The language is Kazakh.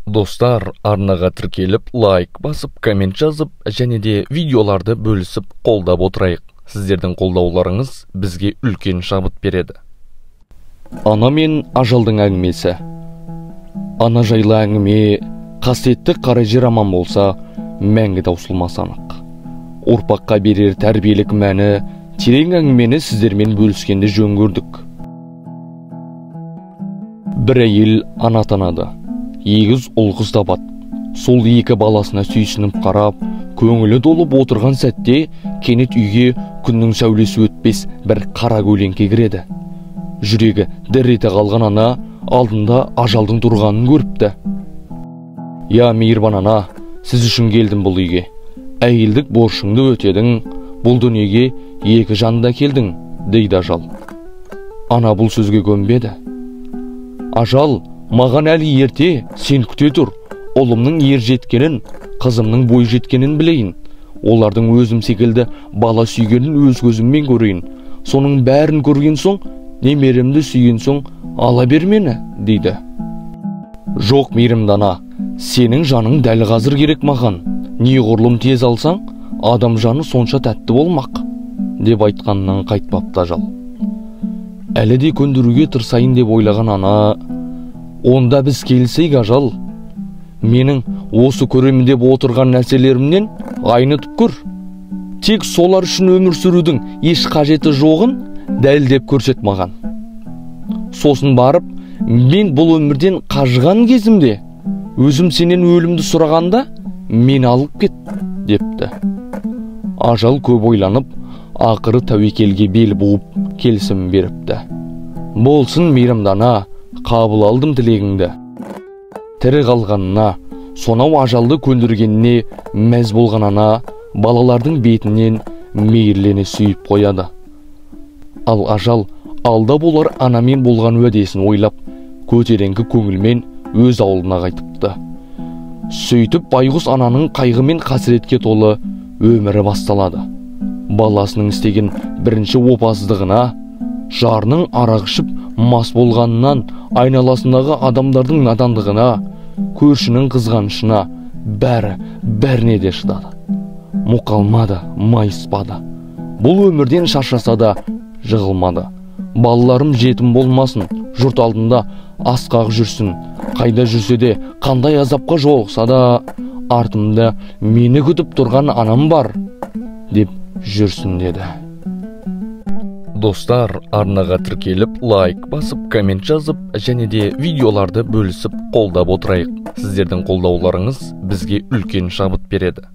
Достар, арнаға тіркеліп, лайк басып, коммент жазып, және де видеоларды бөлісіп қолдап отырайық. Сіздердің қолдауларыңыз бізге үлкен шабыт береді. Ана мен ажалдың әңгімесі. Ана жайлы әңгіме, қасиетті қара жер аман болса, мәңгі таусылмас анық. Ұрпаққа берер тәрбиелік мәні, терең әңгімені сіздермен бөліскенді жөн көрдік. Бір әйел ана атанады. Егіз ұл қыз табады. Сол екі баласына сүйсініп қарап, көңілі толып отырған сәтте, кенет үйге күннің сәулесі өтпес бір қара көлеңке кіреді. Жүрегі дір ете қалған ана алдында ажалдың тұрғанын көріпті. «Я, мейірбан ана, сіз үшін келдім бұл үйге. Әйелдік борышыңды өтедің, бұл дүниеге екі жанды келдің», дейді ажал. Ана бұл сөзге көнбеді. «Ажал, маған әлі ерте, сен күте тұр. Ұлымның ер жеткенін, қызымның бой жеткенін білейін. Олардың өзім секілді бала сүйгенін өз көзіммен көрейін. Соның бәрін көрген соң, немеремді сүйген соң ала бер мені», дейді. «Жоқ, мейірімді ана, сенің жаның дәл қазір керек маған. Неғұрлым тез алсаң, адам жаны сонша тәтті болмақ», деп айтқанынан қайтпапты ажал. Әлі де көндіруге тырсайын деп ойлаған ана: «Онда біз келсейік ажал. Менің осы көремін деп отырған нәрселерімнен айнытып көр. Тек солар үшін өмір сүрудің еш қажеті жоғын дәлдеп көрсет маған. Сосын барып, мен бұл өмірден қажыған кезімде, өзім сенен өлімді сұрағанда, мен алып кет», депті. Ажал көп ойланып, ақыры тәуекелге бел буып келісім беріпті. «Болсын, мейірімді ана, қабыл алдым тілегіңді». Тірі қалғанына, сонау ажалды көндіргеніне мәз болған ана балалардың бетінен мейірлене сүйіп қояды. Ал ажал алда болар анамен болған уәдесін ойлап, көтеріңкі көңілмен өз ауылына қайтыпты. Сөйтіп байғұс ананың қайғы мен қасіретке толы өмірі басталады. Баласының істеген бірінші опасыздығына, жарының арақ ішіп мас болғанынан, айналасындағы адамдардың надандығына, көршінің қызғанышына бәріне де шыдады. Мұқалмады, майыспады. Бұл өмірден шаршаса да жығылмады. «Балаларым жетім болмасын, жұрт алдында асқақ жүрсін. Қайда жүрсе де, қандай азапқа жолықса да, артымда мені күтіп тұрған анам бар», деп жүрсін деді. Достар, арнаға тіркеліп, лайк басып, коммент жазып, және де видеоларды бөлісіп қолдап отырайық. Сіздердің қолдауларыңыз бізге үлкен шабыт береді.